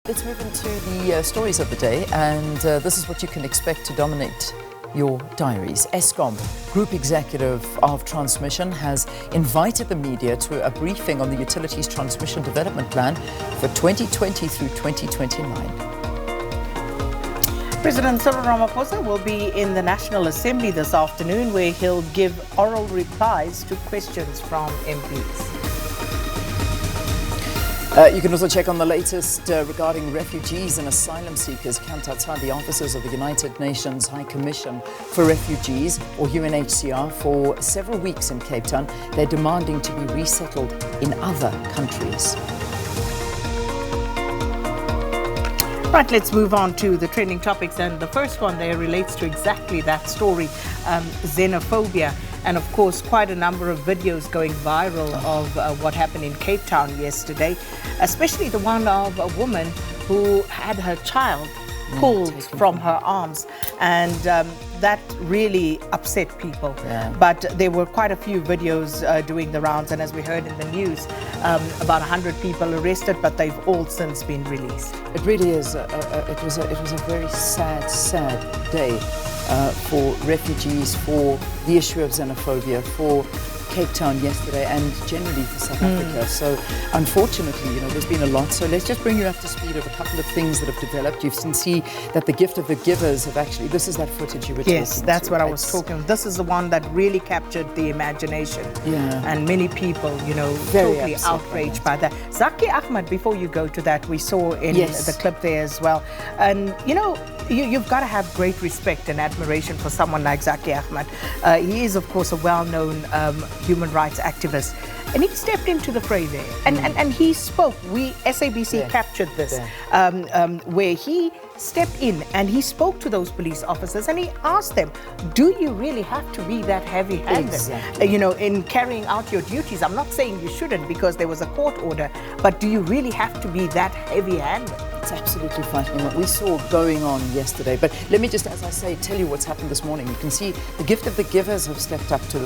Let's move into the stories of the day, and this is what you can expect to dominate your diaries. Eskom, Group Executive of Transmission, has invited the media to a briefing on the utilities transmission development plan for 2020 through 2029. President Cyril Ramaphosa will be in the National Assembly this afternoon, where he'll give oral replies to questions from MPs. You can also check on the latest regarding refugees and asylum seekers camped outside the offices of the United Nations High Commission for Refugees, or UNHCR, for several weeks in Cape Town. They're demanding to be resettled in other countries. Right, let's move on to the trending topics, and the first one there relates to exactly that story, xenophobia. And of course, quite a number of videos going viral of what happened in Cape Town yesterday, especially the one of a woman who had her child pulled from her arms, and that really upset people. But there were quite a few videos doing the rounds, and as we heard in the news, about 100 people arrested, but they've all since been released. It really is. It was a very sad day for refugees, for the issue of xenophobia, for Cape Town yesterday, and generally for South Africa. So unfortunately, there's been a lot. So let's just bring you up to speed of a couple of things that have developed. You can see that the gift of the givers have actually, this is that footage you were talking about. Yes, that's what I was talking about. This is the one that really captured the imagination. And many people, totally outraged by that. Zaki Ahmed, before you go to that, we saw in the clip there as well. And, you've got to have great respect and admiration for someone like Zaki Ahmed. He is, of course, a well-known human rights activist, and he stepped into the fray there, and he spoke. SABC captured this, where he stepped in and he spoke to those police officers, and he asked them, do you really have to be that heavy-handed in carrying out your duties? I'm not saying you shouldn't, because there was a court order, but do you really have to be that heavy-handed? It's absolutely frightening what we saw going on yesterday. But let me just, as I say, tell you what's happened this morning. You can see the gift of the givers have stepped up to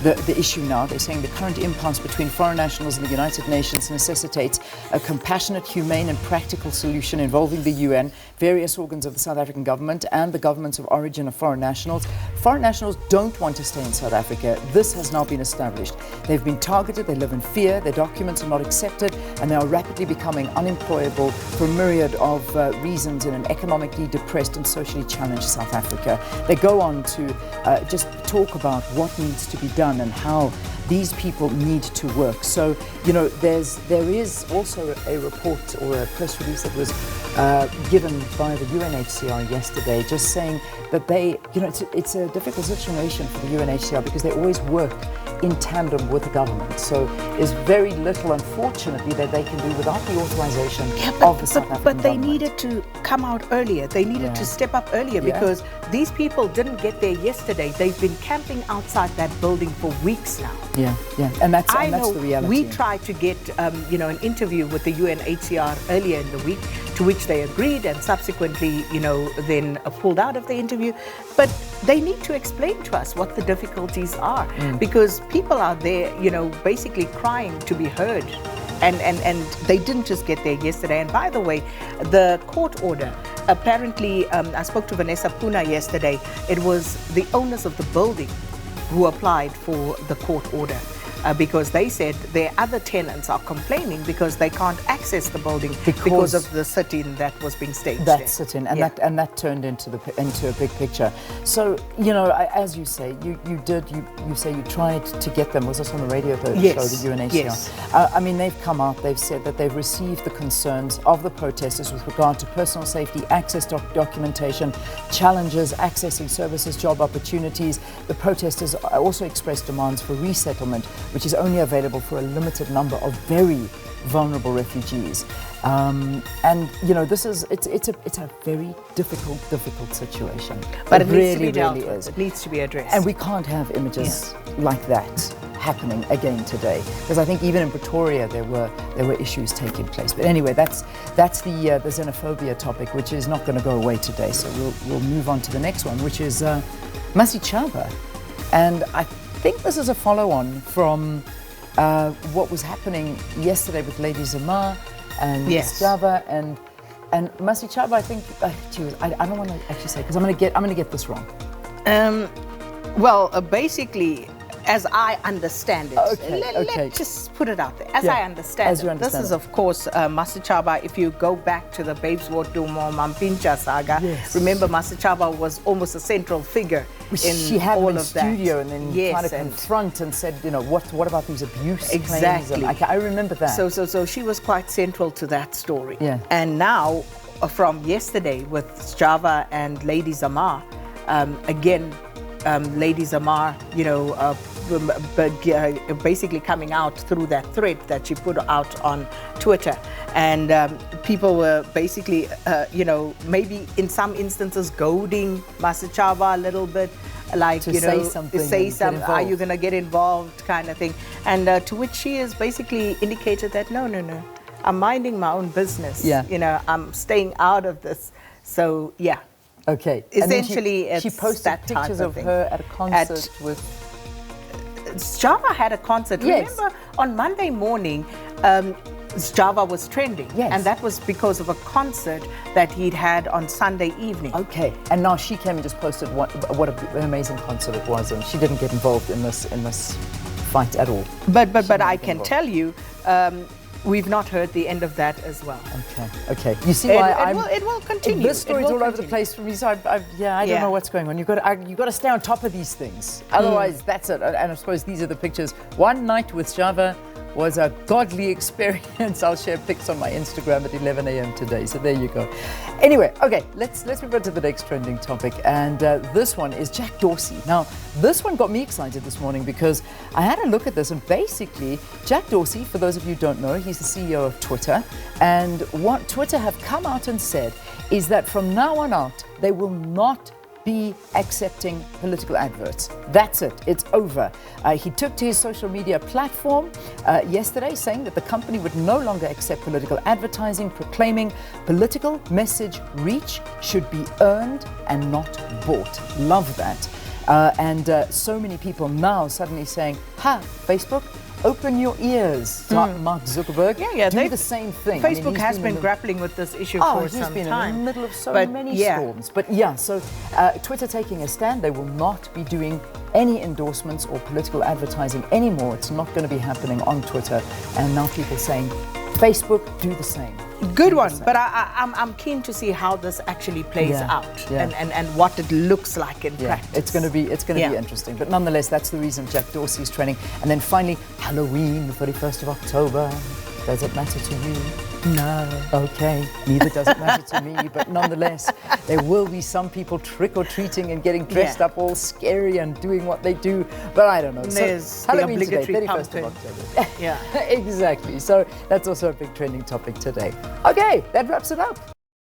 the issue now. They're saying the current impasse between foreign nationals and the United Nations necessitates a compassionate, humane and practical solution involving the UN, various organs of the South African government and the governments of origin of foreign nationals. Foreign nationals don't want to stay in South Africa. This has now been established. They've been targeted, they live in fear, their documents are not accepted, and they are rapidly becoming unemployable for a myriad of reasons in an economically depressed and socially challenged South Africa. They go on to just talk about what needs to be done and how these people need to work. So, there is also a report or a press release that was given by the UNHCR yesterday, just saying that they, it's a difficult situation for the UNHCR because they always work in tandem with the government. So there's very little, unfortunately, that they can do without the authorization of the South African government. But they needed to come out earlier. They needed to step up earlier because these people didn't get there yesterday. They've been camping outside that building for weeks now. And that's the reality. We tried to get an interview with the UNHCR earlier in the week, to which they agreed, and subsequently then pulled out of the interview. But they need to explain to us what the difficulties are, because people are there basically crying to be heard, and they didn't just get there yesterday. And by the way, the court order, apparently, I spoke to Vanessa Puna yesterday. It was the owners of the building who applied for the court order, because they said their other tenants are complaining because they can't access the building because of the sit-in that was being staged. That sit-in, and that turned into a big picture. So as you say, you say you tried to get them. Was this on the radio show, the UNHCR? Yes. I mean, they've come out. They've said that they've received the concerns of the protesters with regard to personal safety, access documentation, challenges accessing services, job opportunities. The protesters also expressed demands for resettlement, which is only available for a limited number of very vulnerable refugees. This is it's a very difficult situation. But it needs to be dealt with. It needs to be addressed. And we can't have images like that happening again today, because I think even in Pretoria there were issues taking place. But anyway, that's the xenophobia topic, which is not going to go away today. So we'll move on to the next one, which is Masichaba, and I think this is a follow-on from what was happening yesterday with Lady Zama and Java and Masichaba. I think I don't want to actually say because I'm going to get this wrong. Well, basically, as I understand it, let's just put it out there. As I understand it, this is, of course, Masichaba. If you go back to the Babes Wotumo Mampincha saga, remember Masichaba was almost a central figure in she had all in of that. Studio and then trying to confront and said, you know, what about these abuse claims? And I remember that. So she was quite central to that story. Yeah. And now, from yesterday with Java and Lady Zamar, again, Lady Zamar, you know, basically coming out through that thread that she put out on Twitter, and people were basically, you know, maybe in some instances goading Masichaba a little bit, like to say something, are you going to get involved, kind of thing, and to which she has basically indicated that no, I'm minding my own business. Yeah. You know, I'm staying out of this. So yeah. Okay. Essentially, she posted that pictures of thing. her at a concert with. Java had a concert. Yes. Remember, on Monday morning, Java was trending. Yes. And that was because of a concert that he'd had on Sunday evening. Okay. And now she came and just posted what an amazing concert it was, and she didn't get involved in this fight at all. But I can tell you, we've not heard the end of that as well. Okay. You see why it will continue. This story's all over the place for me, so I don't know what's going on. You've got to stay on top of these things. Otherwise, that's it. And I suppose these are the pictures. One night with Java was a godly experience. I'll share pics on my Instagram at 11 a.m. today. So there you go. Anyway, okay, let's move on to the next trending topic. And this one is Jack Dorsey. Now, this one got me excited this morning because I had a look at this, and basically, Jack Dorsey, for those of you who don't know, he's the CEO of Twitter. And what Twitter have come out and said is that from now on out, they will not be accepting political adverts. That's it. It's over. He took to his social media platform yesterday saying that the company would no longer accept political advertising, proclaiming political message reach should be earned and not bought. Love that. And so many people now suddenly saying, Facebook, open your ears. Mark Zuckerberg, do the same thing. Facebook has been grappling with this issue for some time. He's been in the middle of so many storms. But so Twitter taking a stand, they will not be doing any endorsements or political advertising anymore. It's not going to be happening on Twitter. And now people saying, Facebook, do the same. Good one, but I'm keen to see how this actually plays out and what it looks like in practice. It's going to be interesting. But nonetheless, that's the reason Jack Dorsey is trending. And then finally, Halloween, the 31st of October. Does it matter to you? No. Okay, neither does it matter to me. But nonetheless, there will be some people trick-or-treating and getting dressed up all scary and doing what they do. But I don't know. There's so Halloween the today, obligatory 31st of October. Yeah. Exactly. So that's also a big trending topic today. Okay, that wraps it up.